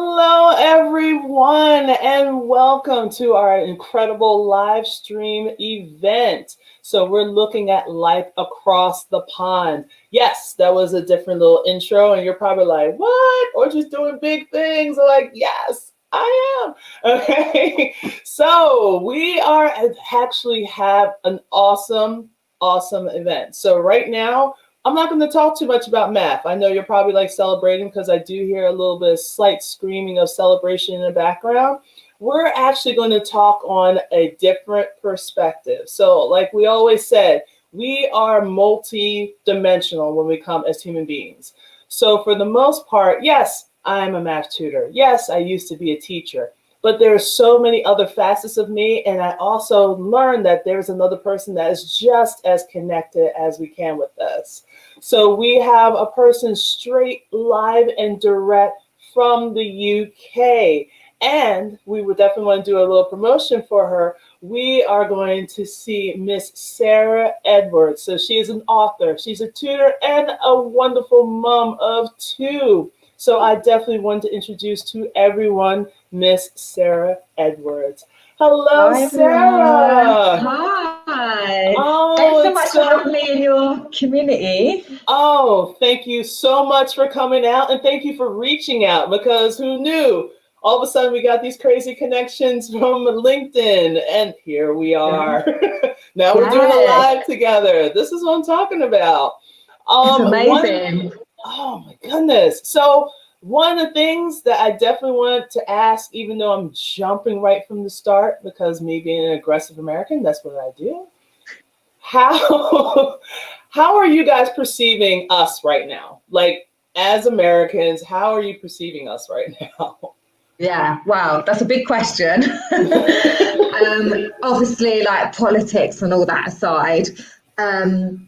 Hello, everyone, and welcome to our incredible live stream event. So we're looking at life across the pond. Yes, that was a different little intro, and you're probably like, what? Or just doing big things? I'm like, yes, I am. Okay, so we are actually have an awesome event. So right now, I'm not going to talk too much about math. I know you're probably like celebrating because I do hear a little bit of slight screaming of celebration in the background. We're actually going to talk on a different perspective. So like we always said, we are multi-dimensional when we come as human beings. So for the most part, yes, I'm a math tutor. Yes, I used to be a teacher. But there are so many other facets of me. And I also learned that there's another person that is just as connected as we can with us. So we have a person straight live and direct from the UK. And we would definitely want to do a little promotion for her. We are going to see Miss Sarah Edwards. So she is an author, she's a tutor, and a wonderful mom of two. So I definitely want to introduce to everyone Miss Sarah Edwards. Hello, Hi, Sarah. Hi. Oh, Thanks so much for having me in your community. Oh, thank you so much for coming out, and thank you for reaching out, because who knew? All of a sudden we got these crazy connections from LinkedIn, and here we are. Now we're doing a live together. This is what I'm talking about. It's amazing. Oh my goodness. So one of the things that I definitely wanted to ask, even though I'm jumping right from the start, because me being an aggressive American, that's what I do. How how are you guys perceiving us right now? Like as Americans, how are you perceiving us right now? Yeah, wow, that's a big question. Obviously, like politics and all that aside. So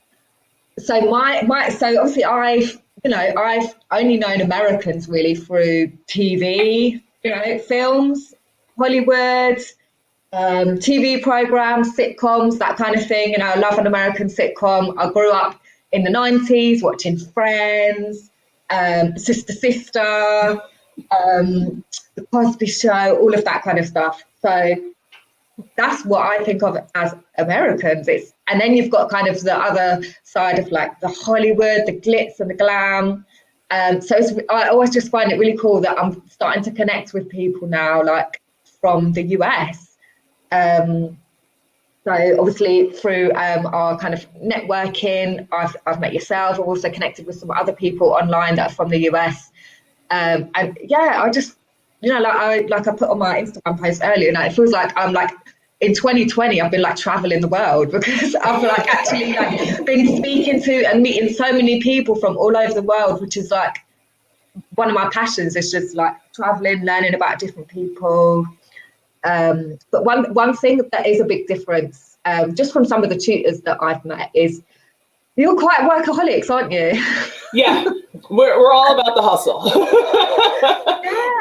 so obviously I've only known Americans really through TV, films, Hollywood, TV programs, sitcoms, that kind of thing. I love an American sitcom. I grew up in the 90s watching Friends, Sister Sister, The Cosby Show, all of that kind of stuff. So that's what I think of as Americans. And then you've got kind of the other side of like the Hollywood, the glitz and the glam. I always just find it really cool that I'm starting to connect with people now, like from the US. So obviously through our kind of networking, I've met yourself. I've also connected with some other people online that are from the US. And yeah, I just, like I put on my Instagram post earlier, it feels like I'm like in 2020, I've been like traveling the world because I've like actually like been speaking to and meeting so many people from all over the world, which is like one of my passions. Is just like traveling, learning about different people. But one thing that is a big difference, just from some of the tutors that I've met, is you're quite workaholics, aren't you? Yeah, we're all about the hustle.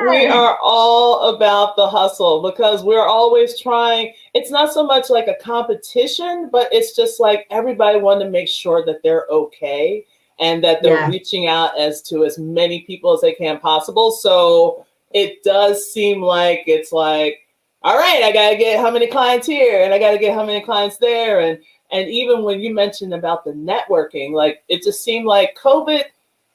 We are all about the hustle because we're always trying. It's not so much like a competition, but it's just like everybody wants to make sure that they're okay and that they're reaching out as many people as they can possible. So it does seem like it's like, all right, I got to get how many clients here and I got to get how many clients there. And even when you mentioned about the networking, like it just seemed like COVID,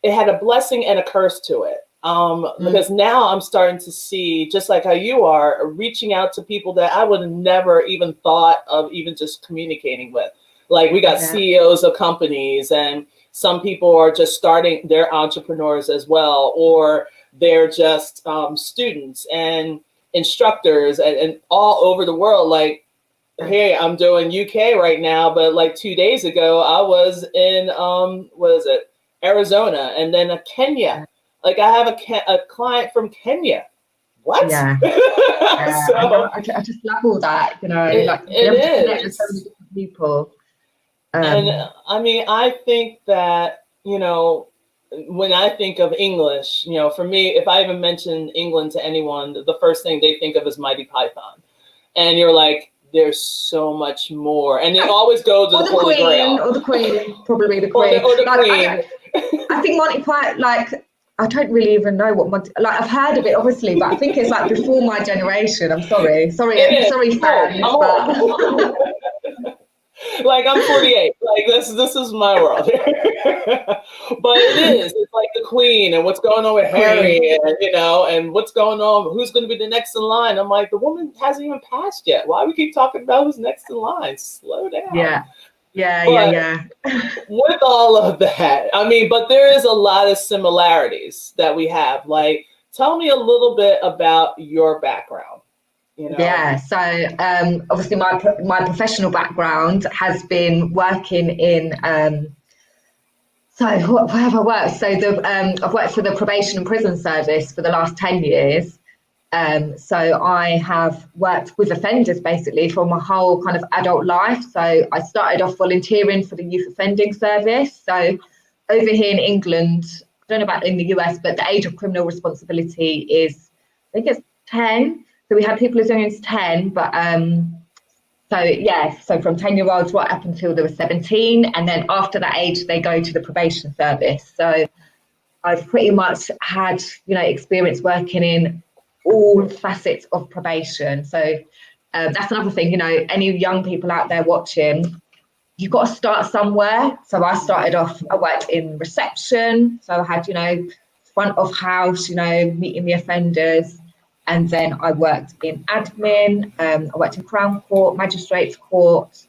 it had a blessing and a curse to it. Because now I'm starting to see, just like how you are, reaching out to people that I would have never even thought of even just communicating with. Like we got CEOs of companies, and some people are just starting, they're entrepreneurs as well, or they're just students and instructors and all over the world. Like, hey, I'm doing UK right now, but like 2 days ago, I was in, Arizona, and then Kenya. Like I have a client from Kenya. What? Yeah. So, I just love all that, like it connect with is. so many different people. And I mean, I think that, when I think of English, for me, if I even mention England to anyone, the first thing they think of is Mighty Python. And you're like, there's so much more. And it always goes to the Holy Grail. Or the Queen, probably the Queen. Or the Queen. I think Monty Python, like, I don't really even know what I've heard of it obviously, but I think it's like before my generation. I'm sorry, sorry fans, but like I'm 48. Like this is my world. But it is. It's like the Queen and what's going on with Harry, Queen. and and what's going on. Who's going to be the next in line? I'm like, the woman hasn't even passed yet. Why we keep talking about who's next in line? Slow down. Yeah, yeah, But yeah. with all of that, I mean, but there is a lot of similarities that we have. Like, tell me a little bit about your background. Yeah, so obviously my professional background has been working in so where have I worked? So I've worked for the probation and prison service for the last 10 years. So I have worked with offenders basically for my whole kind of adult life. So I started off volunteering for the youth offending service. So over here in England, I don't know about in the US, but the age of criminal responsibility is, I think it's 10. So we had people as young as 10, but so from 10-year-olds right up until they were 17. And then after that age, they go to the probation service. So I've pretty much had, experience working in all facets of probation. So that's another thing, any young people out there watching, you've got to start somewhere. So I worked in reception. So I had, front of house, meeting the offenders. And then I worked in admin. I worked in Crown Court, Magistrates Court.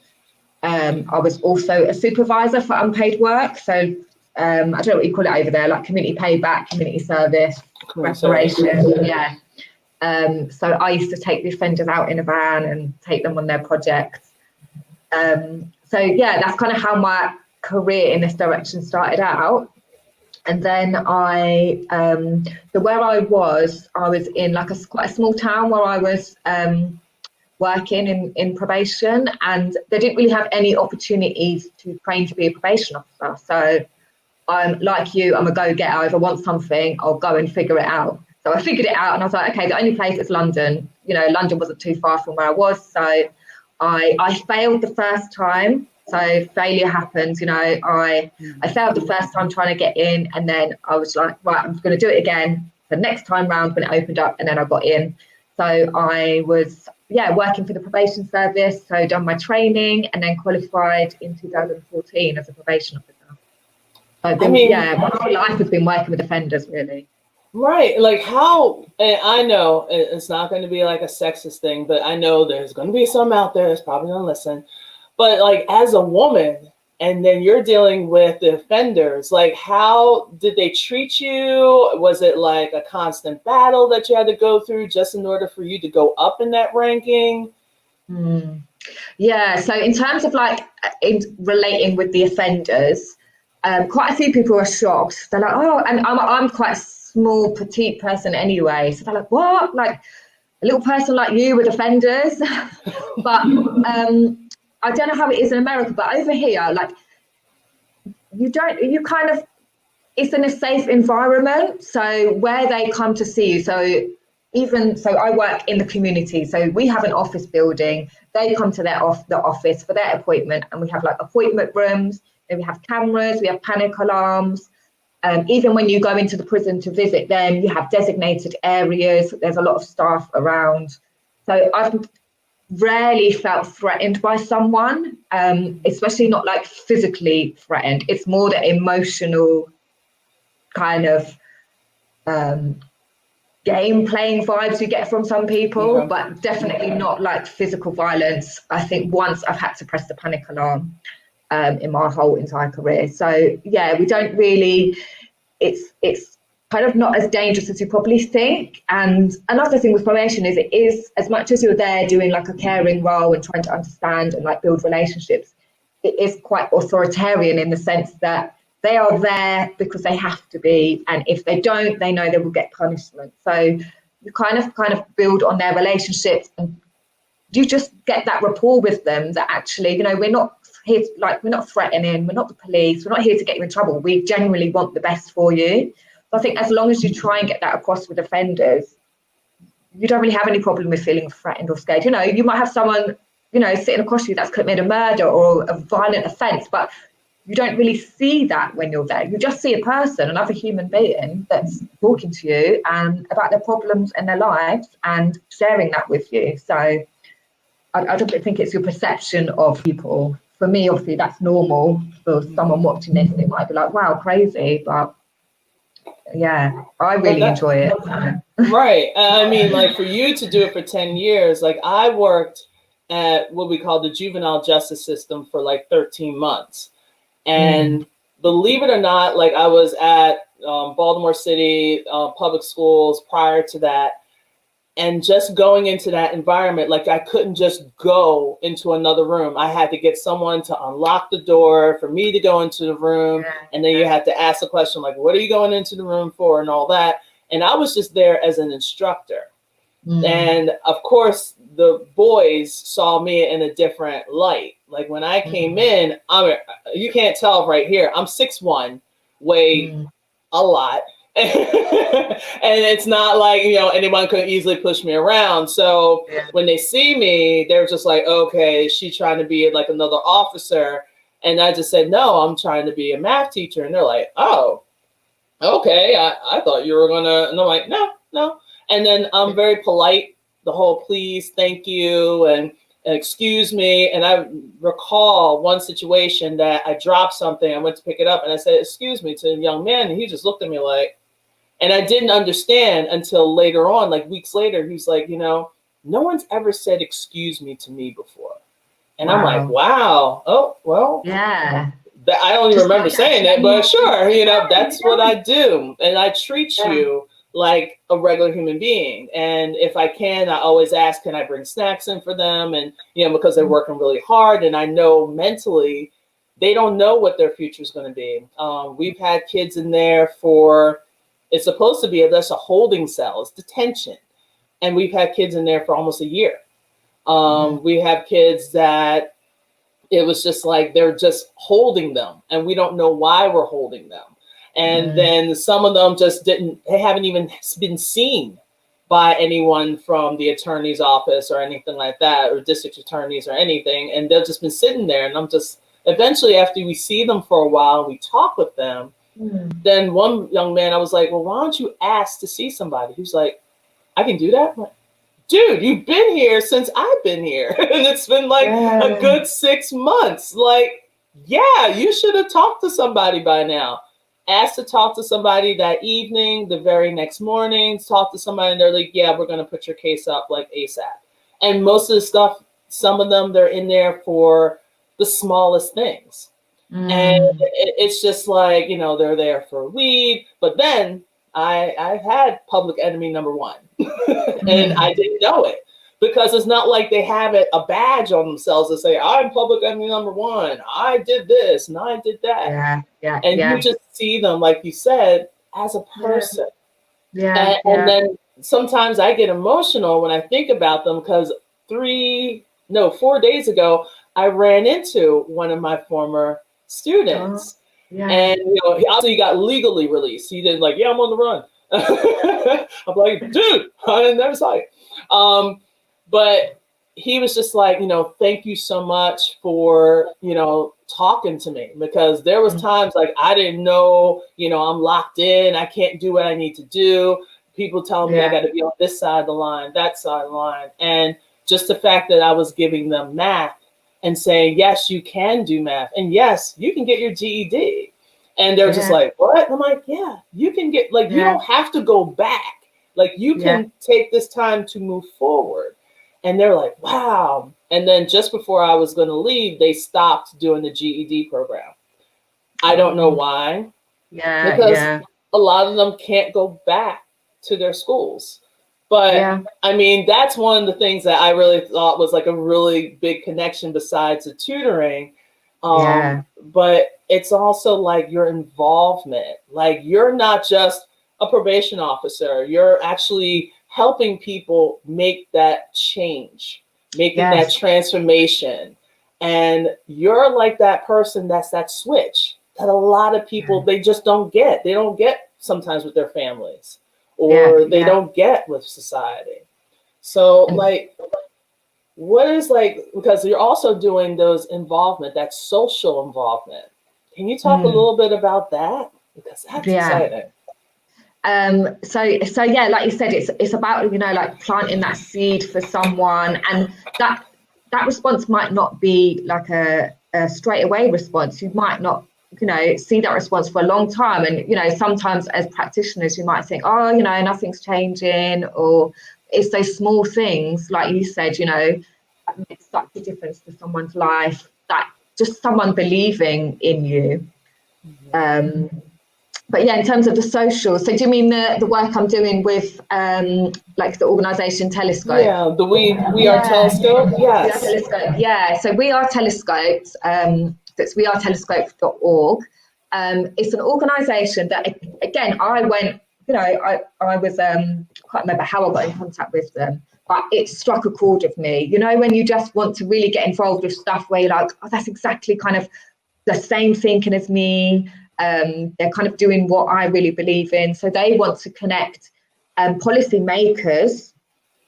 I was also a supervisor for unpaid work. So I don't know what you call it over there, like community payback, community service, reparation. Yeah. So I used to take the offenders out in a van and take them on their projects. So yeah, that's kind of how my career in this direction started out. And then so where I was in like quite a small town where I was working in probation, and they didn't really have any opportunities to train to be a probation officer. So I'm like you, I'm a go-getter. If I want something, I'll go and figure it out. So I figured it out and I was like, okay, the only place is London. London wasn't too far from where I was. So I failed the first time. So failure happens, I failed the first time trying to get in, and then I was like, right, I'm going to do it again the next time round when it opened up, and then I got in. So I was, working for the probation service, so done my training and then qualified in 2014 as a probation officer. So my whole life has been working with offenders, really. Right. Like how, and I know it's not going to be like a sexist thing, but I know there's going to be some out there that's probably going to listen. But like as a woman, and then you're dealing with the offenders, like how did they treat you? Was it like a constant battle that you had to go through just in order for you to go up in that ranking? Yeah, so in terms of like in relating with the offenders, quite a few people are shocked. They're like, oh, and I'm quite a small, petite person anyway. So they're like, what? Like a little person like you with offenders? But I don't know how it is in America, but over here, like it's in a safe environment. So where they come to see you, so I work in the community. So we have an office building. They come to the office for their appointment, and we have like appointment rooms. Then we have cameras, we have panic alarms. Even when you go into the prison to visit them, you have designated areas. There's a lot of staff around. So I've rarely felt threatened by someone, especially not like physically threatened. It's more the emotional kind of game playing vibes you get from some people, but definitely not like physical violence. I think once I've had to press the panic alarm in my whole entire career. So yeah, we don't really, it's kind of not as dangerous as you probably think. And another thing with probation is it is, as much as you're there doing like a caring role and trying to understand and like build relationships, it is quite authoritarian in the sense that they are there because they have to be, and if they don't, they know they will get punishment. So you kind of build on their relationships, and you just get that rapport with them that actually, we're not here we're not threatening, we're not the police, we're not here to get you in trouble. We genuinely want the best for you. So I think as long as you try and get that across with offenders, you don't really have any problem with feeling threatened or scared. You might have someone, sitting across you that's committed a murder or a violent offence, but you don't really see that when you're there. You just see a person, another human being that's talking to you and about their problems and their lives and sharing that with you. So I don't think it's your perception of people. For me, obviously, that's normal. For someone watching this, it might be like, wow, crazy. But yeah, I really enjoy it. Right. I mean, like for you to do it for 10 years, like I worked at what we call the juvenile justice system for like 13 months. And believe it or not, like I was at Baltimore City public schools prior to that. And just going into that environment, like I couldn't just go into another room. I had to get someone to unlock the door for me to go into the room. And then you had to ask the question, like, what are you going into the room for and all that? And I was just there as an instructor. And of course, the boys saw me in a different light. Like when I came in, you can't tell right here, I'm 6'1", weigh a lot. And it's not like, you know, anyone could easily push me around. So when they see me, they're just like, okay, she's trying to be like another officer. And I just said, no, I'm trying to be a math teacher. And they're like, oh, okay. I thought you were gonna, and I'm like, no. And then I'm very polite, the whole please, thank you, and excuse me. And I recall one situation that I dropped something. I went to pick it up and I said, excuse me, to a young man. And he just looked at me like, and I didn't understand until later on, like weeks later, he's like, you know, no one's ever said excuse me to me before. And I'm like, wow. Oh, well, yeah. I don't even remember saying that, but sure, you know, that's what I do. And I treat you like a regular human being. And if I can, I always ask, can I bring snacks in for them? And, you know, because they're working really hard and I know mentally they don't know what their future is going to be. We've had kids in there for, it's supposed to be that's a holding cell, it's detention. And we've had kids in there for almost a year. We have kids that it was just like they're just holding them and we don't know why we're holding them. And then some of them just they haven't even been seen by anyone from the attorney's office or anything like that, or district attorneys or anything. And they've just been sitting there. And I'm just, eventually after we see them for a while, we talk with them. Then one young man, I was like, well, why don't you ask to see somebody? He was like, I can do that? I'm like, dude, you've been here since I've been here. And it's been like a good 6 months. Like, yeah, you should have talked to somebody by now. Asked to talk to somebody that evening, the very next morning, talk to somebody, and they're like, yeah, we're going to put your case up like ASAP. And most of the stuff, some of them, they're in there for the smallest things. And it's just like, you know, they're there for weed. But then I had public enemy number one. And I didn't know it. Because it's not like they have a badge on themselves to say, I'm public enemy number one. I did this and I did that. You just see them, like you said, as a person. And then sometimes I get emotional when I think about them because 4 days ago, I ran into one of my former students. And, you know, he got legally released. He didn't like, yeah, I'm on the run. I'm like, dude, I never saw you. But he was just like, you know, thank you so much for, you know, talking to me, because there was times like I didn't know, you know, I'm locked in. I can't do what I need to do. People telling me I got to be on this side of the line, that side of the line. And just the fact that I was giving them math and saying, yes, you can do math. And yes, you can get your GED. And they're just like, what? And I'm like, yeah, you can get, like, you don't have to go back. Like, you can take this time to move forward. And they're like, wow. And then just before I was going to leave, they stopped doing the GED program. I don't know why. Because a lot of them can't go back to their schools. But I mean, that's one of the things that I really thought was like a really big connection besides the tutoring. But it's also like your involvement. Like, you're not just a probation officer. You're actually helping people make that change, making that transformation. And you're like that person that's that switch that a lot of people, they just don't get. They don't get sometimes with their families, or they don't get with society. So like, what is like, because you're also doing those involvement, that social involvement. Can you talk a little bit about that? Because that's exciting. So yeah, like you said, it's about, like planting that seed for someone, and that response might not be like a straight away response. You might not, see that response for a long time. And, sometimes as practitioners, you might think, oh, nothing's changing, or it's those small things, like you said, that makes such a difference to someone's life, that just someone believing in you. But yeah, in terms of the social, so do you mean the work I'm doing with like the organisation Telescope? Yeah, the We Are Telescope. Yes. We Are Telescope. Yeah, so We Are Telescopes. That's wearetelescope.org. It's an organisation that, again, I went. I was can't remember how I got in contact with them, but it struck a chord with me. When you just want to really get involved with stuff where you're like, oh, that's exactly kind of the same thinking as me. They're kind of doing what I really believe in. So they want to connect policy makers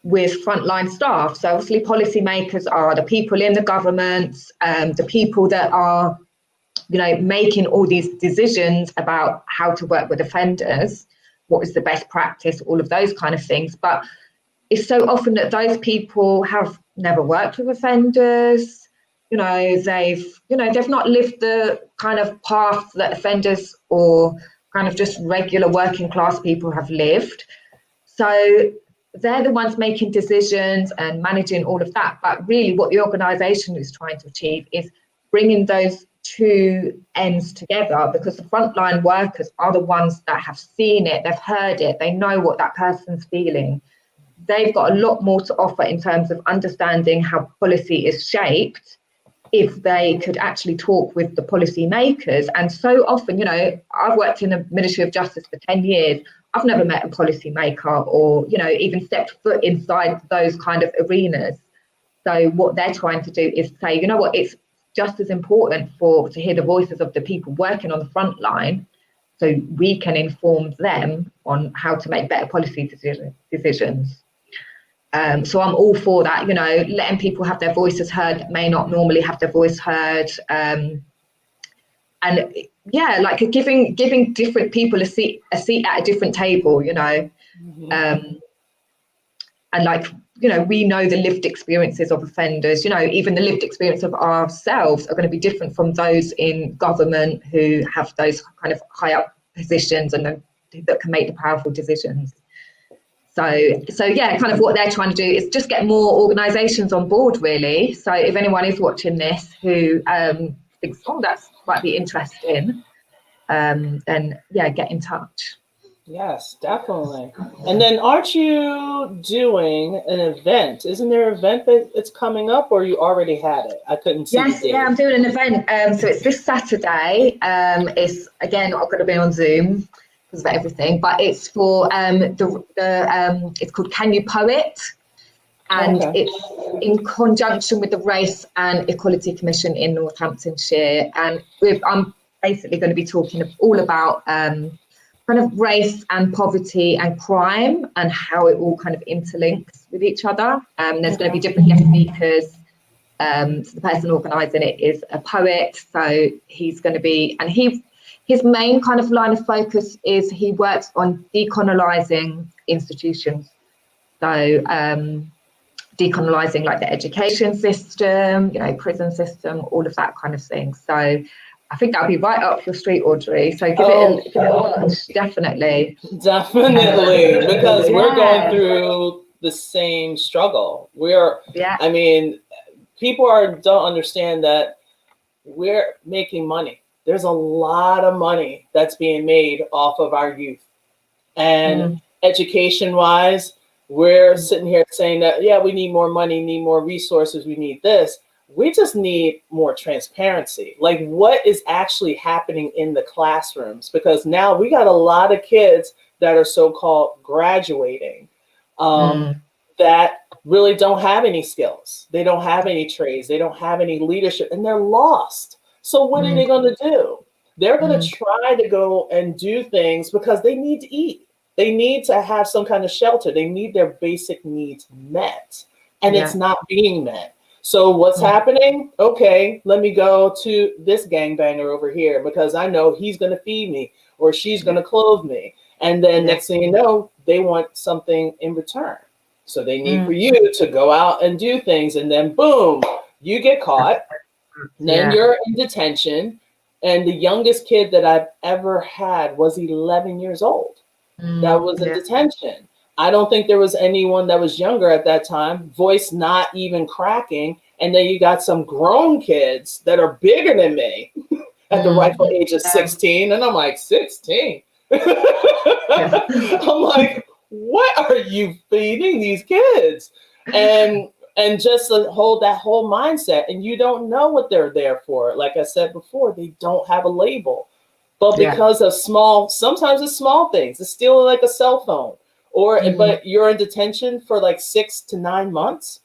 with frontline staff. So obviously policy makers are the people in the government, the people that are, making all these decisions about how to work with offenders, what is the best practice, all of those kind of things. But it's so often that those people have never worked with offenders. They've not lived the kind of path that offenders or kind of just regular working class people have lived. So they're the ones making decisions and managing all of that. But really what the organisation is trying to achieve is bringing those two ends together, because the frontline workers are the ones that have seen it, they've heard it, they know what that person's feeling. They've got a lot more to offer in terms of understanding how policy is shaped, if they could actually talk with the policy makers. And so often, I've worked in the Ministry of Justice for 10 years. I've never met a policy maker or, even stepped foot inside those kind of arenas. So what they're trying to do is say, what, it's just as important to hear the voices of the people working on the front line, so we can inform them on how to make better policy decisions. So I'm all for that, letting people have their voices heard that may not normally have their voice heard. And yeah, like giving different people a seat at a different table, and like, we know the lived experiences of offenders, even the lived experience of ourselves are going to be different from those in government who have those kind of high up positions and that can make the powerful decisions. So yeah, kind of what they're trying to do is just get more organisations on board, really. So if anyone is watching this who thinks, oh, that might be interesting, then yeah, get in touch. Yes, definitely. And then aren't you doing an event? Isn't there an event that it's coming up, or you already had it? I couldn't see the date. Yeah, I'm doing an event. So it's this Saturday. It's, again, I'm going to be on Zoom because of everything, but it's for it's called Can You Poet? And it's in conjunction with the Race and Equality Commission in Northamptonshire. And I'm basically going to be talking all about kind of race and poverty and crime and how it all kind of interlinks with each other. There's going to be different guest speakers. So the person organising it is a poet, so he's going to be, and his main kind of line of focus is he works on decolonizing institutions. So decolonizing like the education system, prison system, all of that kind of thing. So I think that'll be right up your street, Audrey. So give it a watch, definitely. Definitely, because we're going through the same struggle. I mean, people don't understand that we're making money. There's a lot of money that's being made off of our youth. And education-wise, we're sitting here saying that, yeah, we need more money, need more resources, we need this. We just need more transparency. Like, what is actually happening in the classrooms? Because now we got a lot of kids that are so-called graduating that really don't have any skills. They don't have any trades. They don't have any leadership, and they're lost. So what are they going to do? They're going to try to go and do things because they need to eat. They need to have some kind of shelter. They need their basic needs met, and it's not being met. So what's happening? Okay, let me go to this gangbanger over here because I know he's going to feed me or she's going to clothe me. And then Yeah. next thing you know, they want something in return. So they need for Mm. you to go out and do things. And then boom, you get caught. Then Yeah. you're in detention. And the youngest kid that I've ever had was 11 years old. That Mm. was in Yeah. detention. I don't think there was anyone that was younger at that time, voice not even cracking. And then you got some grown kids that are bigger than me at the rightful Mm. age of Yeah. 16. And I'm like, 16? Yeah. I'm like, what are you feeding these kids? And just hold that whole mindset. And you don't know what they're there for. Like I said before, they don't have a label. But Yeah. because of sometimes it's small things. It's still like a cell phone. Mm. But you're in detention for like 6 to 9 months,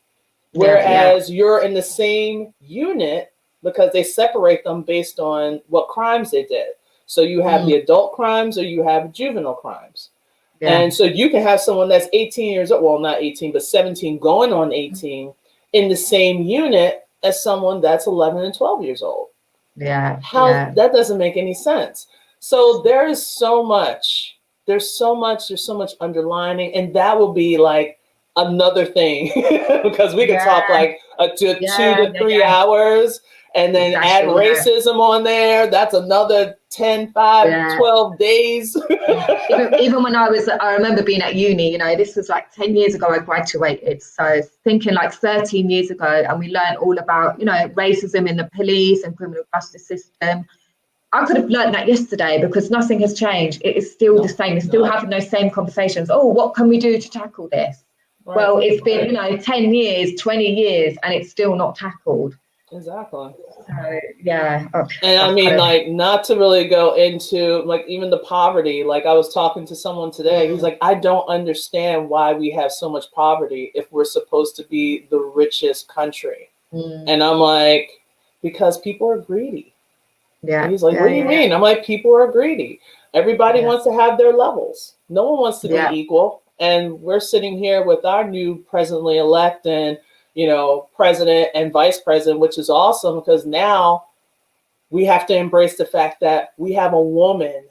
Yeah. Yeah. whereas you're in the same unit because they separate them based on what crimes they did. So you have Mm. the adult crimes or you have juvenile crimes. Yeah. And so you can have someone that's 18 years old, well, not 18, but 17 going on 18 in the same unit as someone that's 11 and 12 years old. Yeah. How Yeah. that doesn't make any sense. So there is so much. There's so much underlining, and that will be like another thing because we could talk Yeah. like to two Yeah. to Yeah. three Yeah. hours and then add Exactly. Yeah. racism on there. That's another 10, 5, Yeah. 12 days. Yeah. Even when I remember being at uni, this was like 10 years ago I graduated. So thinking like 13 years ago, and we learned all about, racism in the police and criminal justice system. I could have learned that yesterday because nothing has changed. It is still the No, same. We're still having those same conversations. Oh, what can we do to tackle this? right. Well, it's been, 10 years, 20 years, and it's still not tackled. Exactly. So, yeah. And I I've mean, kind of, like, not to really go into like even the poverty. Like, I was talking to someone today. He's like, I don't understand why we have so much poverty if we're supposed to be the richest country. And I'm like, because people are greedy. And yeah, he's like, yeah, what do you yeah, mean? I'm like, people are greedy. Everybody yeah, wants to have their levels. No one wants to be yeah. equal. And we're sitting here with our new presently elect and, president and vice president, which is awesome because now we have to embrace the fact that we have a woman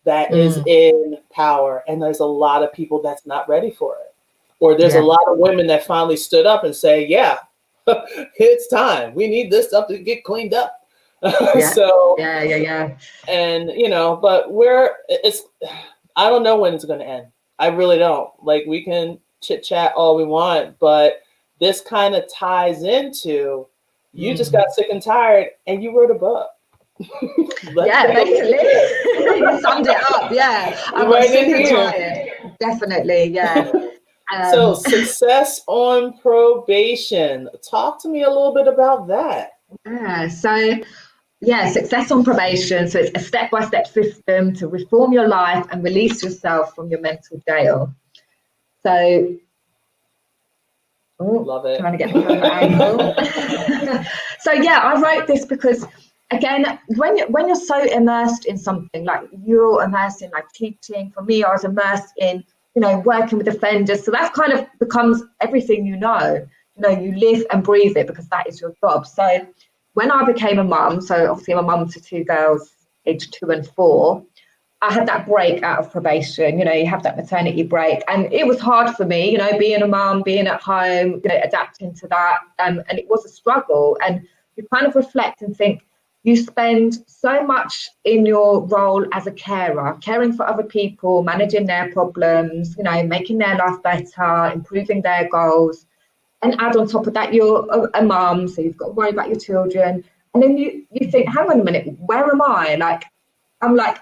that is Mm, in power, and there's a lot of people that's not ready for it. Or there's a yeah, lot of women that finally stood up and say, yeah, it's time. We need this stuff to get cleaned up. yeah, So, yeah, yeah, yeah. and but I don't know when it's going to end. I really don't. Like, we can chit chat all we want, but this kind of ties into you just Mm. got sick and tired and you wrote a book. Let's Yeah, go. basically, you summed it up. Yeah, I got Right in sick and here. tired. Definitely, yeah. So, Um, success on probation. Talk to me a little bit about that. yeah. So, yeah, success on probation. So it's a step-by-step system to reform your life and release yourself from your mental jail. So, Love it. trying to get the camera angle. So yeah, I wrote this because again, when you're so immersed in something, like you're immersed in like teaching. For me, I was immersed in working with offenders. So that kind of becomes everything you live and breathe it because that is your job. So when I became a mum, so obviously I'm a mum to two girls, aged 2 and 4. I had that break out of probation. You have that maternity break, and it was hard for me. Being a mum, being at home, adapting to that, and it was a struggle. And you kind of reflect and think you spend so much in your role as a carer, caring for other people, managing their problems, making their life better, improving their goals, and add on top of that you're a mum, so you've got to worry about your children, and then you think, hang on a minute, where am I? Like, I'm like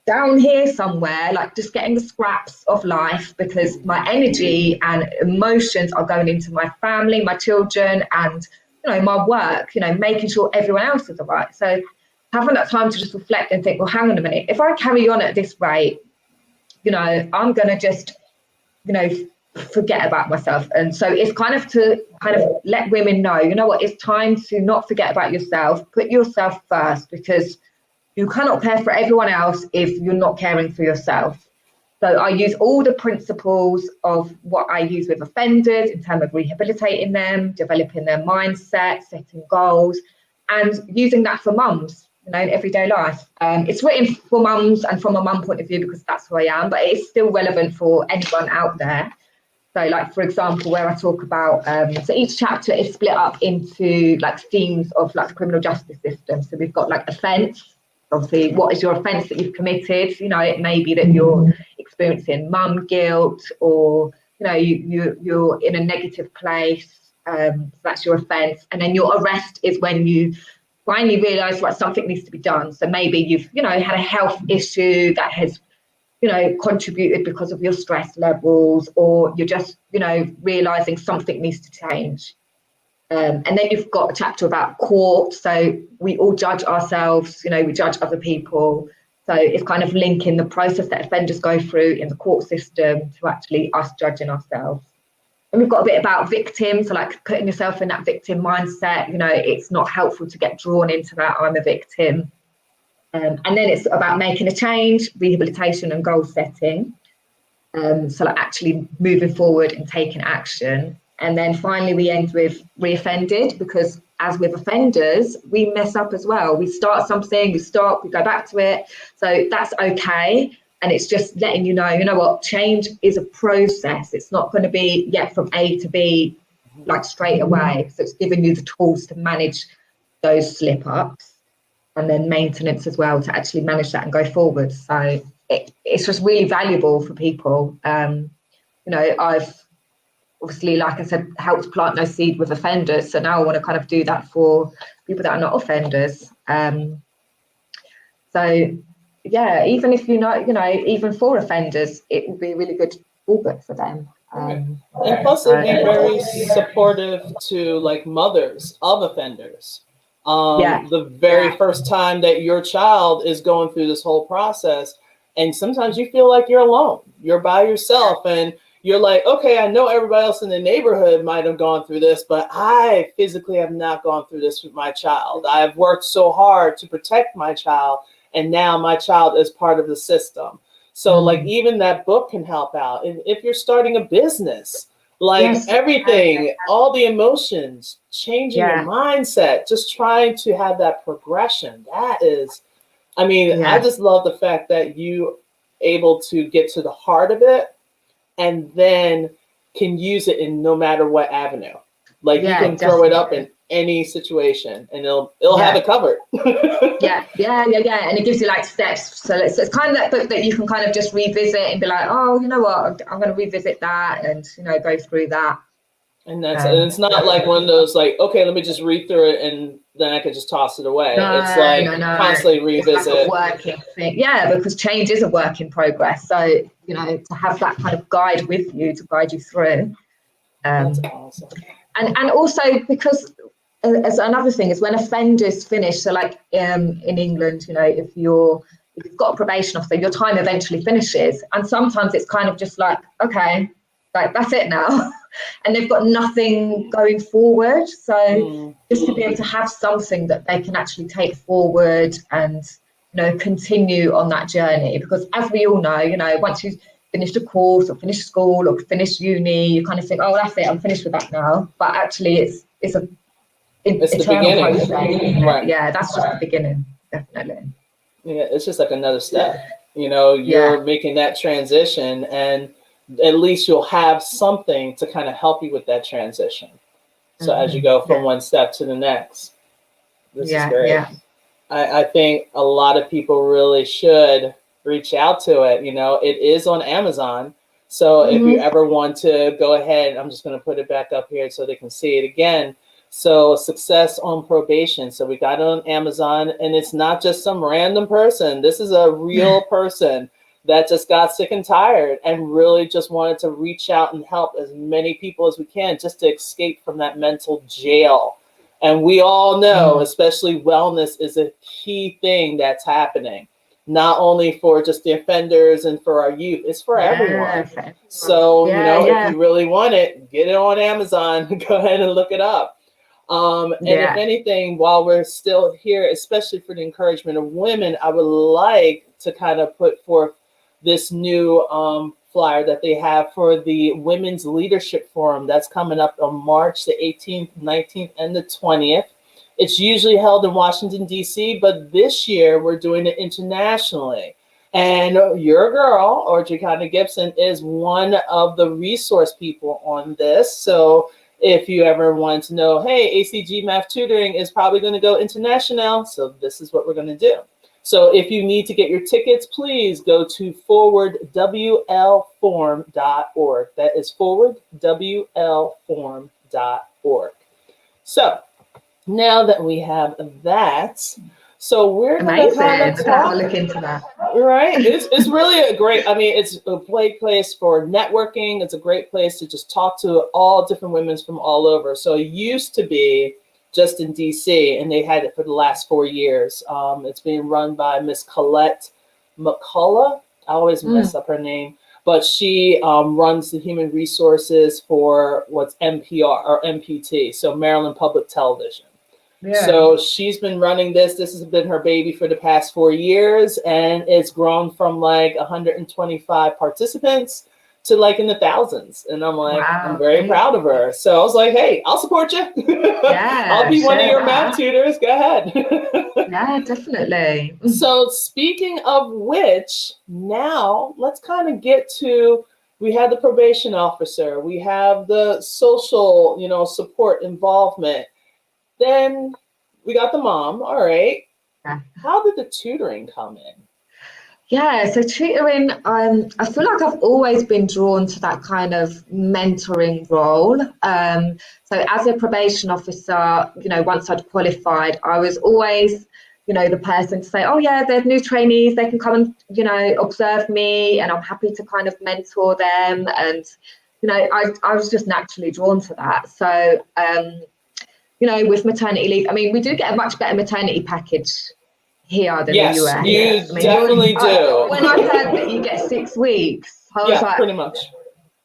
down here somewhere, like just getting the scraps of life because my energy and emotions are going into my family, my children, and my work, making sure everyone else is all right. So having that time to just reflect and think, well, hang on a minute, if I carry on at this rate, I'm going to just, forget about myself. And so it's kind of let women know, what, it's time to not forget about yourself, put yourself first, because you cannot care for everyone else if you're not caring for yourself. So I use all the principles of what I use with offenders in terms of rehabilitating them, developing their mindset, setting goals, and using that for mums, in everyday life. It's written for mums and from a mum point of view because that's who I am, but it's still relevant for anyone out there. So, like, for example, where I talk about, so each chapter is split up into like themes of like the criminal justice system. So we've got like offence. Obviously, what is your offence that you've committed? It may be that you're experiencing mum guilt, or you're in a negative place. So that's your offence. And then your arrest is when you finally realise like something needs to be done. So maybe you've had a health issue that has contributed because of your stress levels, or you're just realising something needs to change. And then you've got a chapter about court. So we all judge ourselves, we judge other people. So it's kind of linking the process that offenders go through in the court system to actually us judging ourselves. And we've got a bit about victims, so like putting yourself in that victim mindset. It's not helpful to get drawn into that I'm a victim. And then it's about making a change, rehabilitation and goal setting. So like actually moving forward and taking action. And then finally, we end with reoffended, because as with offenders, we mess up as well. We start something, we stop, we go back to it. So that's okay. And it's just letting you know what, change is a process. It's not going to be from A to B like straight away. So it's giving you the tools to manage those slip ups, and then maintenance as well to actually manage that and go forward. So it's just really valuable for people. I've obviously, like I said, helped plant those seed with offenders. So now I want to kind of do that for people that are not offenders. So yeah, even if even for offenders, it will be a really good toolbook for them. And plus, it'd be very supportive to like mothers of offenders. The very first time that your child is going through this whole process, and sometimes you feel like you're alone, you're by yourself, and you're like, okay, I know everybody else in the neighborhood might have gone through this, but I physically have not gone through this with my child. I've worked so hard to protect my child, and now my child is part of the system. So like even that book can help out. And if you're starting a business, like everything, all the emotions, changing your mindset, just trying to have that progression. That is, I just love the fact that you able to get to the heart of it and then can use it in no matter what avenue. Like you can throw it up in any situation and it'll have it covered. Yeah. And it gives you like steps. So it's kind of that book that you can kind of just revisit and be like, oh, you know what, I'm going to revisit that and, go through that. And and it's not like one of those like, okay, let me just read through it and then I can just toss it away. It's like constantly revisit. It's like a working thing. Yeah, because change is a work in progress. So, to have that kind of guide with you to guide you through. That's awesome. And also because as another thing is when offenders finish, so like in England, if you've got a probation officer, your time eventually finishes. And sometimes it's kind of just like, okay, like that's it now. And they've got nothing going forward. So just to be able to have something that they can actually take forward and, continue on that journey. Because as we all know, once you've finished a course or finished school or finished uni, you kind of think, oh, that's it, I'm finished with that now. But actually it's the beginning. Process, right. Yeah, that's just the beginning, definitely. Yeah, it's just like another step. You're making that transition, and at least you'll have something to kind of help you with that transition. So as you go from one step to the next, this is great. Yeah. I think a lot of people really should reach out to it. It is on Amazon. So if you ever want to go ahead, I'm just going to put it back up here so they can see it again. So Success on Probation. So we got it on Amazon, and it's not just some random person. This is a real person that just got sick and tired and really just wanted to reach out and help as many people as we can just to escape from that mental jail. And we all know, especially wellness is a key thing that's happening, not only for just the offenders and for our youth, it's for everyone. So, if you really want it, get it on Amazon, go ahead and look it up. And if anything, while we're still here, especially for the encouragement of women, I would like to kind of put forth this new flyer that they have for the Women's Leadership Forum that's coming up on March the 18th, 19th, and the 20th. It's usually held in Washington, D.C., but this year we're doing it internationally. And your girl, Audrey Conner Gibson, is one of the resource people on this. So if you ever want to know, hey, ACG Math Tutoring is probably going to go international, so this is what we're going to do. So if you need to get your tickets, please go to forwardwlforum.org. That is forwardwlforum.org. So now that we have that, so we're going to kind of talk. Look into that. Right. It's really a great, I mean, it's a great place for networking. It's a great place to just talk to all different women from all over. So it used to be just in DC, and they had it for the last 4 years. It's being run by Miss Colette McCullough. I always mess up her name, but she runs the human resources for what's MPR or MPT, so Maryland Public Television. Yeah. So she's been running this. This has been her baby for the past 4 years, and it's grown from like 125 participants to like in the thousands. And I'm like, wow, I'm very proud of her. So I was like, hey, I'll support you. Yeah, I'll be one of your math tutors. Go ahead. Yeah, definitely. So speaking of which, now let's kind of get to, we have the probation officer, we have the social, support involvement. Then we got the mom. All right. Yeah. How did the tutoring come in? Yeah, so tutoring, I feel like I've always been drawn to that kind of mentoring role. So as a probation officer, once I'd qualified, I was always, the person to say, oh yeah, there's new trainees, they can come and, observe me, and I'm happy to kind of mentor them. And, I was just naturally drawn to that. So, with maternity leave, I mean, we do get a much better maternity package here than the US. Yes, you definitely do. When I heard that you get 6 weeks, I was like, pretty much.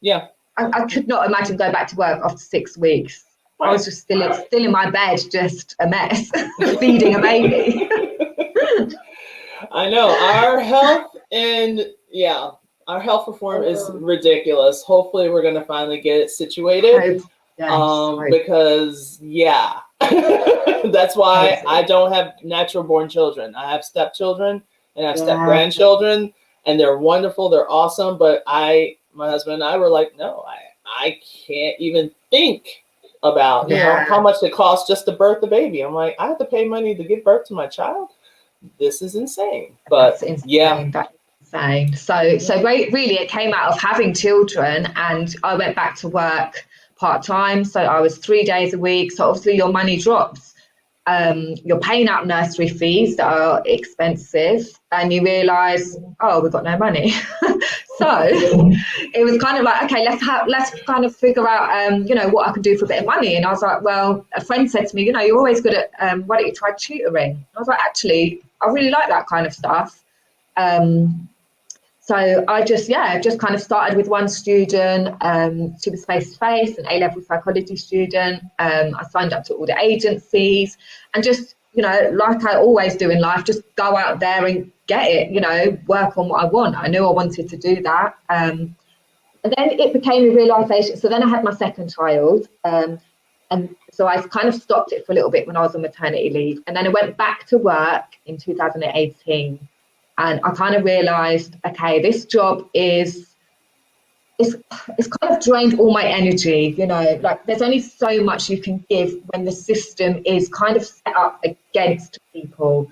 Yeah. I could not imagine going back to work after 6 weeks. I was just still in my bed, just a mess, feeding a baby. I know. Our health reform is ridiculous. Hopefully we're going to finally get it situated. Because that's why I don't have natural born children. I have stepchildren and I have step grandchildren, and they're wonderful. They're awesome. But my husband and I were like, no, I can't even think about how much it costs just to birth the baby. I'm like, I have to pay money to give birth to my child. This is insane. But that's insane. That's insane. So really it came out of having children, and I went back to work part-time, so I was 3 days a week. So obviously your money drops. You're paying out nursery fees that are expensive, and you realise, oh, we've got no money. So it was kind of like, okay, let's kind of figure out, what I can do for a bit of money. And I was like, well, a friend said to me, you're always good at, why don't you try tutoring? I was like, actually, I really like that kind of stuff. So I just kind of started with one student. She was face-to-face, an A-level psychology student. I signed up to all the agencies, and just, like I always do in life, just go out there and get it, work on what I want. I knew I wanted to do that. And then it became a realisation. So then I had my second child. And so I kind of stopped it for a little bit when I was on maternity leave. And then I went back to work in 2018. And I kind of realised, okay, this job it's kind of drained all my energy, like there's only so much you can give when the system is kind of set up against people.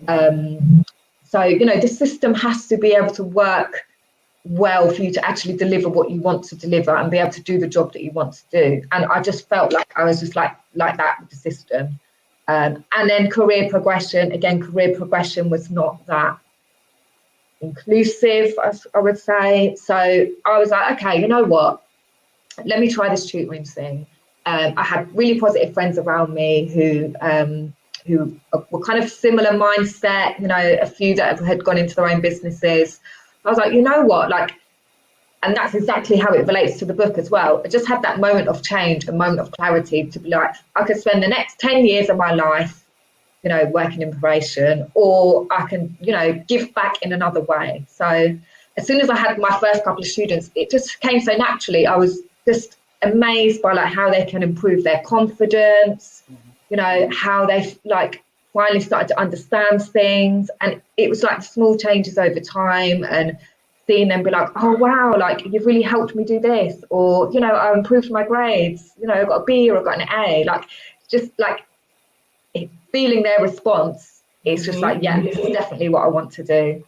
So, the system has to be able to work well for you to actually deliver what you want to deliver and be able to do the job that you want to do. And I just felt like I was just like that with the system. And then career progression was not that inclusive, I would say. So I was like, okay, you know what? Let me try this tutoring thing. I had really positive friends around me who were kind of similar mindset, a few that had gone into their own businesses. I was like, you know what? And that's exactly how it relates to the book as well. I just had that moment of change, a moment of clarity to be like, I could spend the next 10 years of my life working in probation, or I can, give back in another way. So as soon as I had my first couple of students, it just came so naturally. I was just amazed by like how they can improve their confidence, you know, how they like finally started to understand things. And it was like small changes over time, and seeing them be like, oh wow, like you've really helped me do this, or you know, I improved my grades, you know, I got a B or I got an A, like just like feeling their response. It's just like, yeah, this is definitely what I want to do.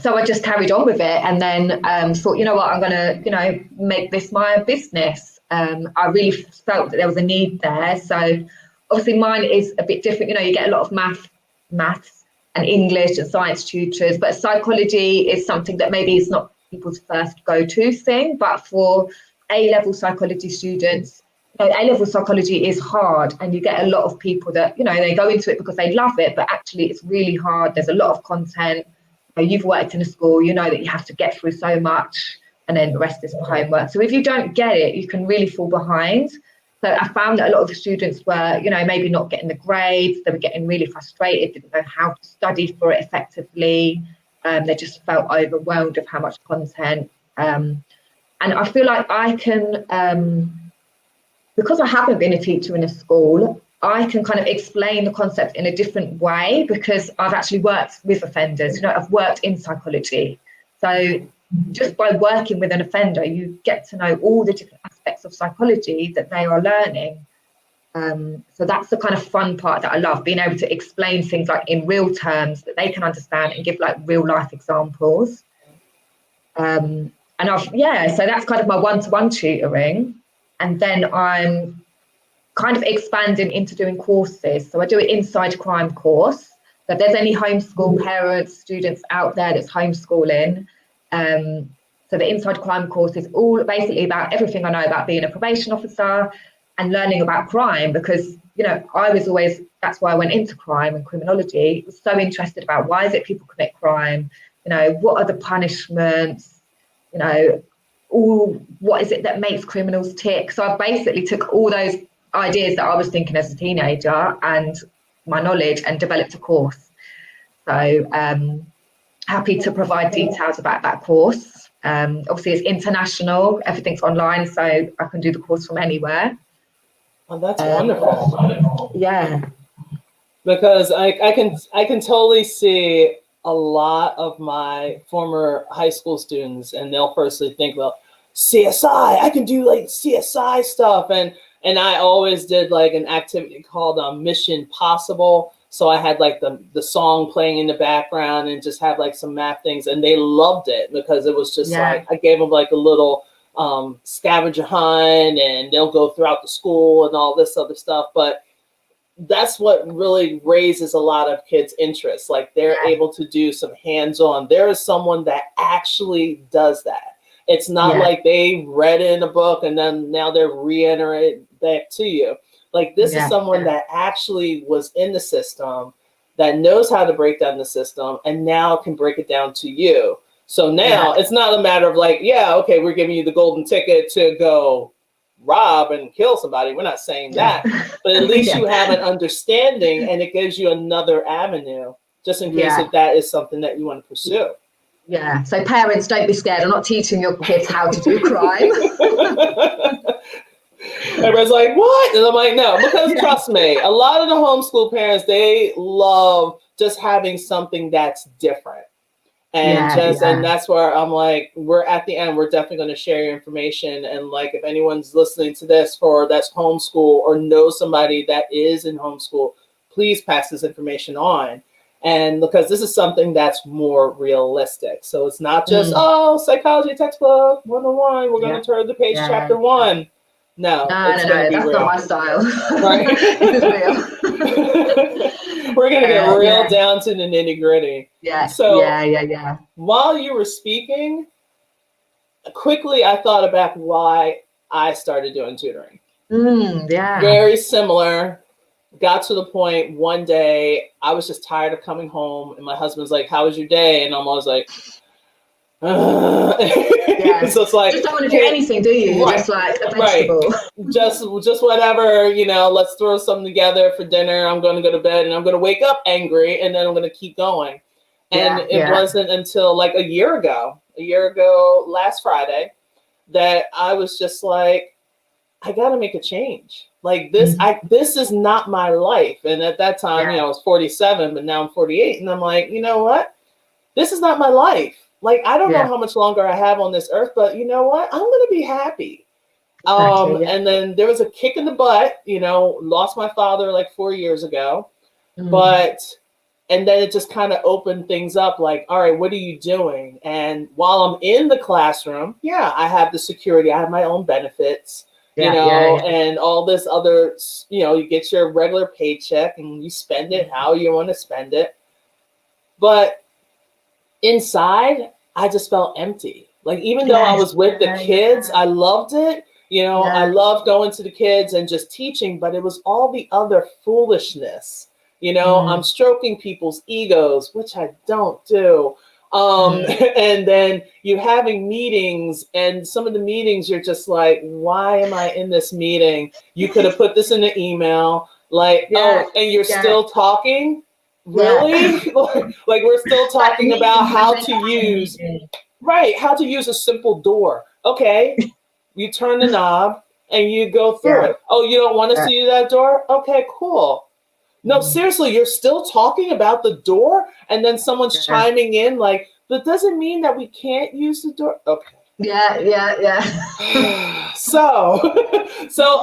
So I just carried on with it, and then thought, you know what, I'm gonna, you know, make this my business. I really felt that there was a need there. So obviously mine is a bit different. You know, you get a lot of maths and English and science tutors, but psychology is something that maybe is not people's first go-to thing. But for A-level psychology students, you know, A-level psychology is hard, and you get a lot of people that, you know, they go into it because they love it, but actually it's really hard. There's a lot of content. You've worked in a school, you know that you have to get through so much, and then the rest is homework. So if you don't get it, you can really fall behind. So I found that a lot of the students were, you know, maybe not getting the grades, they were getting really frustrated, didn't know how to study for it effectively. They just felt overwhelmed of how much content. And I feel like I can, because I haven't been a teacher in a school, I can kind of explain the concept in a different way, because I've actually worked with offenders. You know, I've worked in psychology. So just by working with an offender, you get to know all the different aspects of psychology that they are learning. So that's the kind of fun part that I love, being able to explain things like in real terms that they can understand and give like real life examples. And so that's kind of my one-to-one tutoring. And then I'm kind of expanding into doing courses. So I do an inside crime course. So if there's any homeschool parents, students out there that's homeschooling, so the inside crime course is all basically about everything I know about being a probation officer and learning about crime, because, you know, that's why I went into crime and criminology. I was so interested about why is it people commit crime, you know, what are the punishments, you know, what is it that makes criminals tick. So I basically took all those ideas that I was thinking as a teenager and my knowledge and developed a course. So happy to provide details about that course. Obviously it's international, everything's online, so I can do the course from anywhere. Oh, that's wonderful. Yeah. Because I can totally see a lot of my former high school students, and they'll firstly think, well, CSI, I can do like CSI stuff, and I always did like an activity called Mission Possible. So I had like the song playing in the background and just have like some math things, and they loved it because it was just like I gave them like a little scavenger hunt, and they'll go throughout the school and all this other stuff. But that's what really raises a lot of kids' interest. Like they're able to do some hands-on. There is someone that actually does that. It's not like they read it in a book and then now they're reiterating back to you. Like this is someone that actually was in the system, that knows how to break down the system, and now can break it down to you. So now it's not a matter of like, okay, we're giving you the golden ticket to go rob and kill somebody. We're not saying that, but at least you have an understanding, and it gives you another avenue just in case if that is something that you want to pursue. Yeah. So parents, don't be scared. I'm not teaching your kids how to do crime. Everyone's like, what? And I'm like, no, because trust me, a lot of the homeschool parents, they love just having something that's different. And and that's where I'm like, we're at the end, we're definitely going to share your information. And like, if anyone's listening to this that's homeschool or knows somebody that is in homeschool, please pass this information on. And because this is something that's more realistic. So it's not just, psychology textbook 101, we're going to turn the page chapter 1. No, it's going to be that's real. not my style. Right? This is real. We're going to get real down to the nitty gritty. Yeah. So yeah. While you were speaking, quickly I thought about why I started doing tutoring. Very similar. Got to the point one day I was just tired of coming home, and my husband's like, "How was your day?" And I'm always like, so it's like, just don't want to do anything, do you? Just like a vegetable. Just whatever, let's throw something together for dinner. I'm going to go to bed, and I'm going to wake up angry, and then I'm going to keep going. And it wasn't until like a year ago, last Friday, that I was just like, I got to make a change. Like this, this is not my life. And at that time, I was 47, but now I'm 48. And I'm like, you know what? This is not my life. Like, I don't know how much longer I have on this earth, but you know what? I'm going to be happy. Exactly, And then there was a kick in the butt, lost my father like 4 years ago, and then it just kind of opened things up like, all right, what are you doing? And while I'm in the classroom, I have the security, I have my own benefits, and all this other, you get your regular paycheck and you spend it how you want to spend it. But inside, I just felt empty. Like, even though I was with the kids, I loved it. I loved going to the kids and just teaching, but it was all the other foolishness. I'm stroking people's egos, which I don't do. And then you having meetings, and some of the meetings you're just like, why am I in this meeting? You could have put this in the email. Like, and you're still talking? Really? Like we're still talking about how to use, how to use a simple door. Okay, you turn the knob and you go through it. Oh, you don't want us to use that door? Okay, cool. No, seriously, you're still talking about the door, and then someone's chiming in like, that doesn't mean that we can't use the door. Okay. So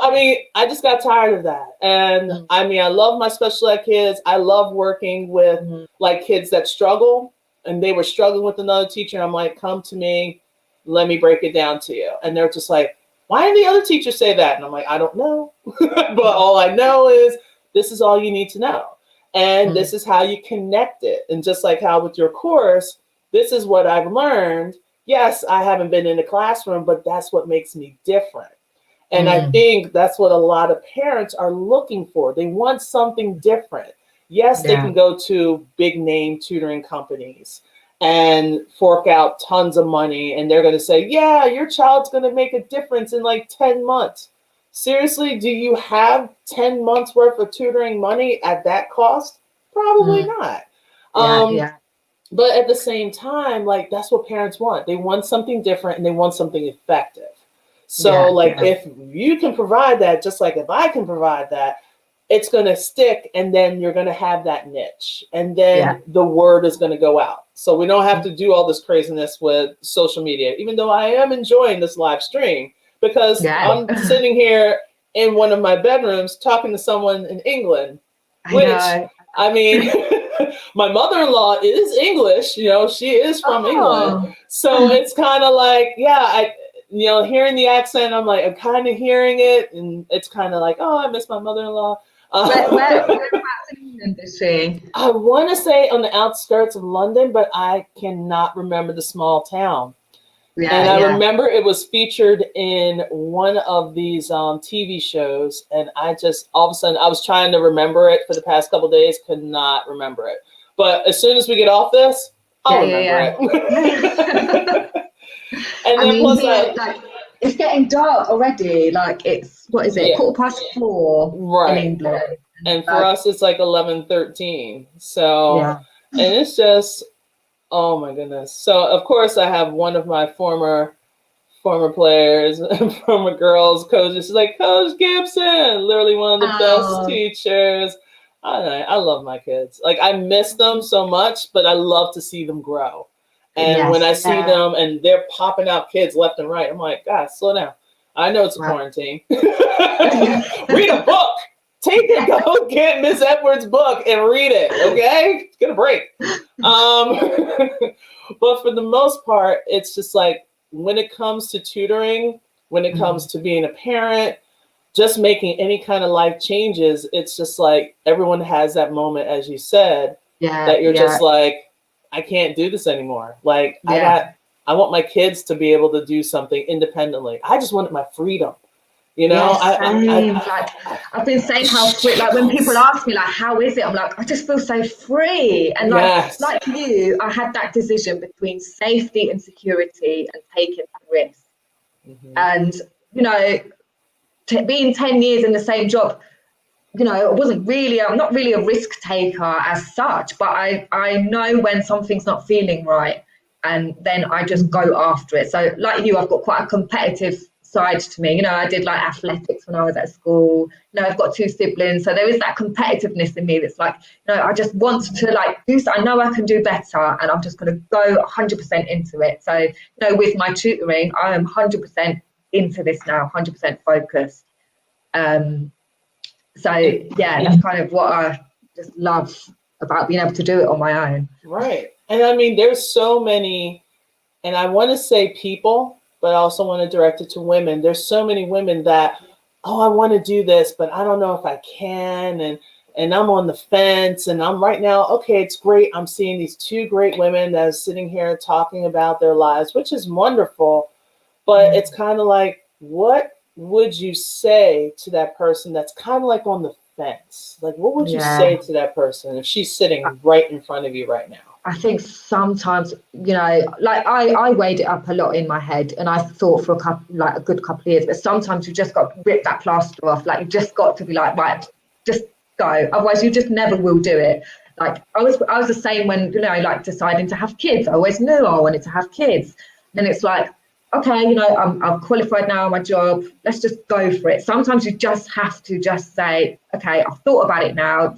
I mean, I just got tired of that. And I mean, I love my special ed kids. I love working with like kids that struggle, and they were struggling with another teacher. And I'm like, come to me, let me break it down to you. And they're just like, why didn't the other teacher say that? And I'm like, I don't know. But all I know is this is all you need to know. And this is how you connect it. And just like how with your course, this is what I've learned. Yes, I haven't been in the classroom, but that's what makes me different. And I think that's what a lot of parents are looking for. They want something different. Yes, they can go to big name tutoring companies and fork out tons of money, and they're going to say, yeah, your child's going to make a difference in like 10 months. Seriously, do you have 10 months worth of tutoring money at that cost? Probably not. But at the same time, like, that's what parents want. They want something different, and they want something effective. So if you can provide that, just like if I can provide that, it's going to stick, and then you're going to have that niche, and then the word is going to go out. So we don't have to do all this craziness with social media, even though I am enjoying this live stream, because I'm sitting here in one of my bedrooms talking to someone in England, which, I mean, my mother-in-law is English, she is from England. So it's kind of like, hearing the accent, I'm like, I'm kind of hearing it, and it's kind of like, oh, I miss my mother-in-law. Whereabouts in England is she? I want to say on the outskirts of London, but I cannot remember the small town. And I remember it was featured in one of these TV shows, and I just, all of a sudden, I was trying to remember it for the past couple of days, could not remember it. But as soon as we get off this, I'll remember it. And then plus, like, it's getting dark already. Like, it's, what is it, 4:15 in England. And for us, it's like 11:13. So, and it's just, oh my goodness. So of course I have one of my former players, former girls coaches. She's like, Coach Gibson, literally one of the best teachers. I love my kids. Like, I miss them so much, but I love to see them grow. And when I see them and they're popping out kids left and right, I'm like, God, slow down. I know it's a quarantine. Read a book. Take it, go get Miss Edwards' book and read it, okay? Get a break. But for the most part, it's just like, when it comes to tutoring, when it comes to being a parent, just making any kind of life changes, it's just like everyone has that moment, as you said, that you're just like, I can't do this anymore. Like, I want my kids to be able to do something independently. I just wanted my freedom. I've been saying how free, like when people ask me like, how is it? I'm like, I just feel so free. And like you, I had that decision between safety and security and taking that risk. And, being 10 years in the same job, I'm not really a risk taker as such, but I know when something's not feeling right, and then I just go after it. So like you, I've got quite a competitive side to me. I did like athletics when I was at school. I've got 2 siblings, so there is that competitiveness in me that's like, I just want to like do so. I know I can do better, and I'm just going to go 100% into it. So with my tutoring, I am 100% into this now, 100% focused. So yeah, that's kind of what I just love about being able to do it on my own. Right. And I mean, there's so many, and I want to say people, but I also want to direct it to women. There's so many women that, oh, I want to do this, but I don't know if I can. And I'm on the fence, and I'm right now, okay, it's great. I'm seeing these 2 great women that are sitting here talking about their lives, which is wonderful. But it's kind of like, what would you say to that person that's kind of like on the fence? Like, what would you say to that person if she's sitting right in front of you right now? I think sometimes, like I weighed it up a lot in my head, and I thought for a good couple of years, but sometimes you just got to rip that plaster off. Like, you just got to be like, right, just go. Otherwise you just never will do it. Like I was the same when, like deciding to have kids. I always knew I wanted to have kids. And it's like, okay, I'm qualified now, my job, let's just go for it. Sometimes you just have to just say, okay, I've thought about it now.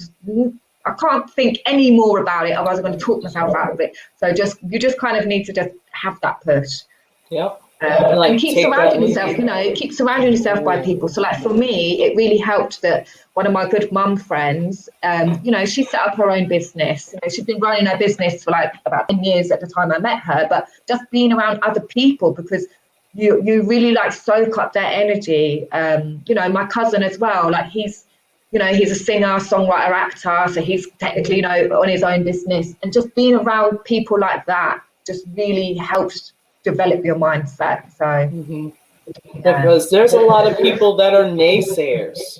I can't think any more about it, otherwise I'm going to talk myself out of it. So you just kind of need to just have that push. Yep. And keep surrounding yourself, keep surrounding yourself by people. So like for me, it really helped that one of my good mum friends, she set up her own business. She's been running her business for like about 10 years at the time I met her, but just being around other people, because you really like soak up their energy. My cousin as well, like he's a singer, songwriter, actor, so he's technically, on his own business, and just being around people like that just really helps develop your mindset. So because there's a lot of people that are naysayers,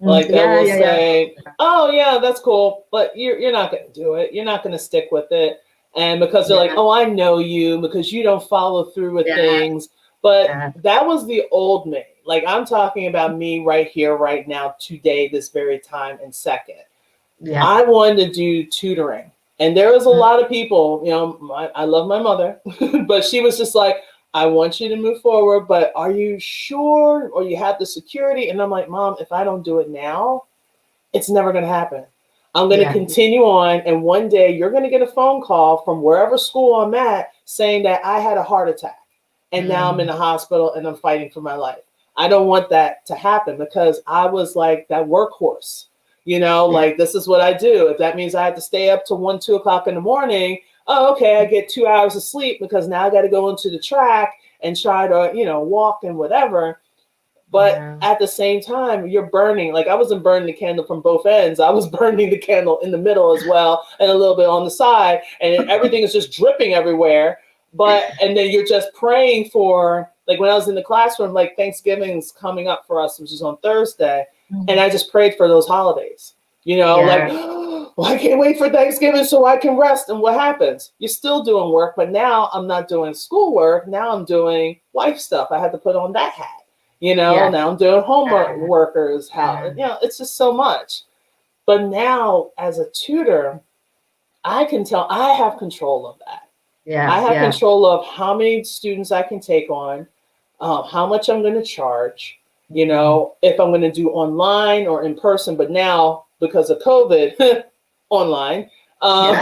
like that will say, oh yeah, that's cool, but you're not going to do it, you're not going to stick with it, and because they're like, oh, I know you because you don't follow through with things. But that was the old me. Like, I'm talking about me right here, right now, today, this very time and second. I wanted to do tutoring. And there was a lot of people, I love my mother, but she was just like, I want you to move forward, but are you sure? Or you have the security? And I'm like, Mom, if I don't do it now, it's never going to happen. I'm going to continue on. And one day you're going to get a phone call from wherever school I'm at saying that I had a heart attack. And now I'm in the hospital and I'm fighting for my life. I don't want that to happen, because I was like that workhorse, like, this is what I do. If that means I have to stay up till 1, 2 o'clock in the morning, oh, okay, I get 2 hours of sleep because now I got to go into the track and try to, walk and whatever. But at the same time, you're burning. Like, I wasn't burning the candle from both ends. I was burning the candle in the middle as well, and a little bit on the side, and everything is just dripping everywhere. And then you're just praying for, like, when I was in the classroom, like, Thanksgiving's coming up for us, which is on Thursday. And I just prayed for those holidays, like, well, I can't wait for Thanksgiving so I can rest. And what happens? You're still doing work, but now I'm not doing schoolwork. Now I'm doing life stuff. I had to put on that hat, now I'm doing homework workers. It's just so much. But now as a tutor, I can tell I have control of that. I have control of how many students I can take on, how much I'm going to charge, if I'm going to do online or in person. But now, because of COVID, online. I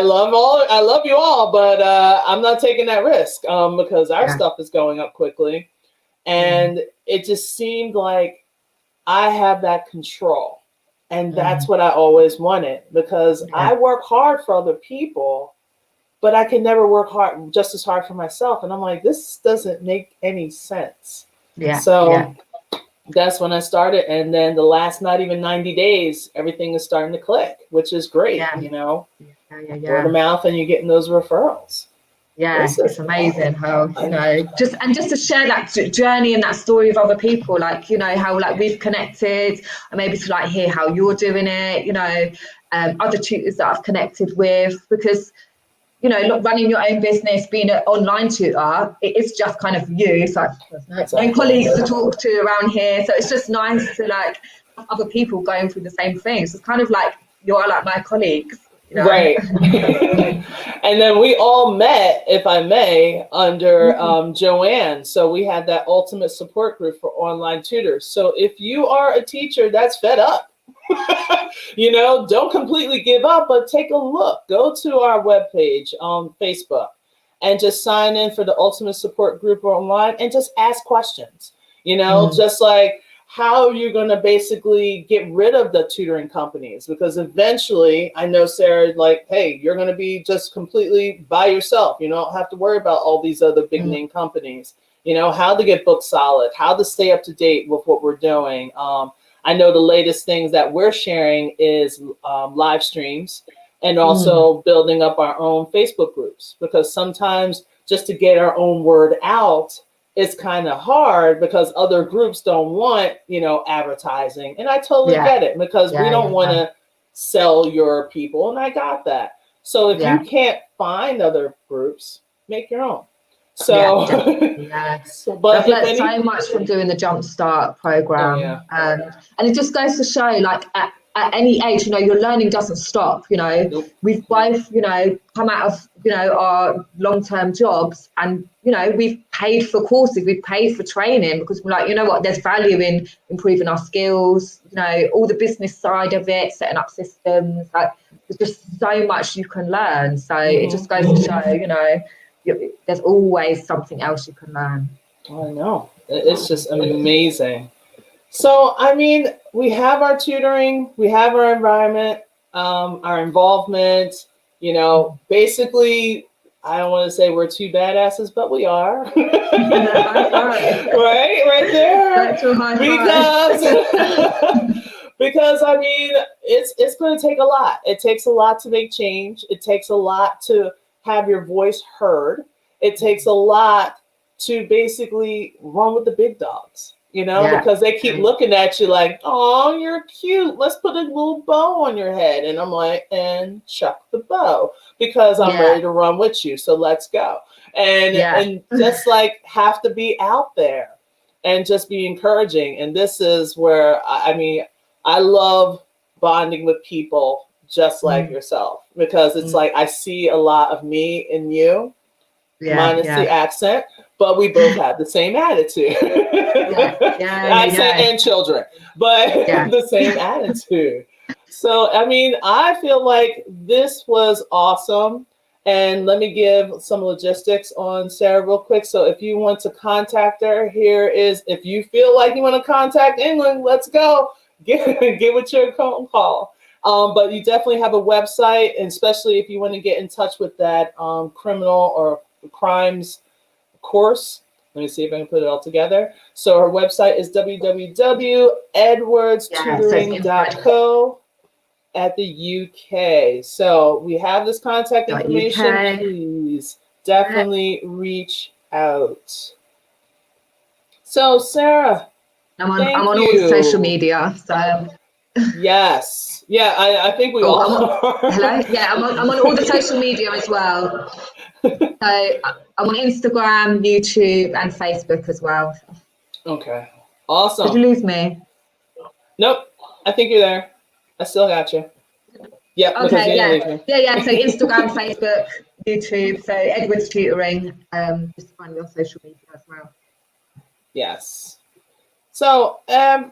love you all, but I'm not taking that risk because our stuff is going up quickly. And it just seemed like I have that control. And that's what I always wanted, because I work hard for other people, but I can never work just as hard for myself. And I'm like, this doesn't make any sense. That's when I started. And then the last not even 90 days, everything is starting to click, which is great, word of mouth, and you're getting those referrals. It's amazing how, just to share that journey and that story of other people, like, how like we've connected, and maybe to like hear how you're doing it, other tutors that I've connected with, because you know, not running your own business, being an online tutor, it is just kind of you. So there's no colleagues to talk to around here. So it's just nice to like have other people going through the same things. It's kind of like you are like my colleagues, you know. Right. And then we all met, if I may, under Joanne. So we had that ultimate support group for online tutors. So if you are a teacher that's fed up, you know, don't completely give up, but take a look. Go to our webpage on Facebook and just sign in for the ultimate support group online and just ask questions. You know, just like how you're going to basically get rid of the tutoring companies, because eventually I know Sarah, like, hey, you're going to be just completely by yourself. You don't have to worry about all these other big name companies. You know, how to get booked solid, how to stay up to date with what we're doing. I know the latest things that we're sharing is live streams and also building up our own Facebook groups, because sometimes just to get our own word out, it's kind of hard because other groups don't want, you know, advertising. And I totally get it, because we don't want to sell your people. And I got that. So if you can't find other groups, make your own. So, but I've learned so much from doing the Jumpstart program. And it just goes to show, like, at any age, you know, your learning doesn't stop. You know, we've both, you know, come out of, you know, our long-term jobs, and, you know, we've paid for courses, we've paid for training, because we're like, you know what, there's value in improving our skills, you know, all the business side of it, setting up systems. Like, there's just so much you can learn. So it just goes to show, you know, there's always something else you can learn. I know. It's just amazing. So, I mean, we have our tutoring, we have our environment, our involvement, you know, basically, I don't want to say we're two badasses, but we are. Right there. Because I mean, it's going to take a lot. It takes a lot to make change. It takes a lot to have your voice heard. It takes a lot to basically run with the big dogs, you know, because they keep looking at you like, oh, you're cute. Let's put a little bow on your head. And I'm like, and chuck the bow, because I'm ready to run with you. So let's go. And just like have to be out there and just be encouraging. And this is where, I mean, I love bonding with people just like yourself, because it's like I see a lot of me in you, minus the accent, but we both have the same attitude. Accent and children, but the same attitude. So, I mean, I feel like this was awesome. And let me give some logistics on Sarah real quick. So if you want to contact her, here is, if you feel like you want to contact England, let's go. Get with your phone call. But you definitely have a website, and especially if you want to get in touch with that criminal or crimes course. Let me see if I can put it all together. So her website is www.edwardstutoring.co at the UK. So we have this contact information. Please definitely reach out. So Sarah, I'm on all the social media. So yes, yeah, I think we all are. Hello, yeah, I'm on all the social media as well. So I'm on Instagram, YouTube, and Facebook as well. Okay, awesome. Did you lose me? Nope, I think you're there. I still got you. Yep. Okay. Yeah. So Instagram, Facebook, YouTube. So Edward's Tutoring. Just find me on social media as well. Yes. So,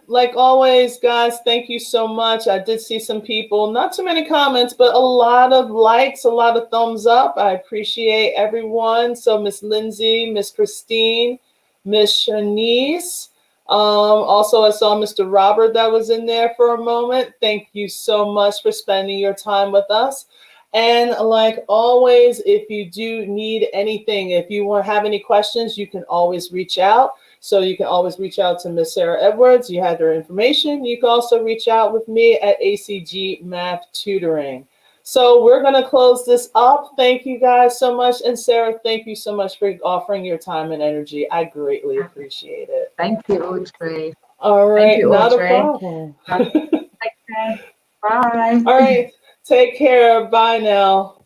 like always, guys, thank you so much. I did see some people, not too many comments, but a lot of likes, a lot of thumbs up. I appreciate everyone. So Miss Lindsay, Miss Christine, Miss Shanice. Also, I saw Mr. Robert that was in there for a moment. Thank you so much for spending your time with us. And like always, if you do need anything, if you have any questions, you can always reach out. So you can always reach out to Miss Sarah Edwards. You have her information. You can also reach out with me at ACG Math Tutoring. So we're going to close this up. Thank you guys so much. And Sarah, thank you so much for offering your time and energy. I greatly appreciate it. Thank you, Audrey. All right. Thank you, not Audrey. a problem. Take care. Bye. All right. Take care. Bye now.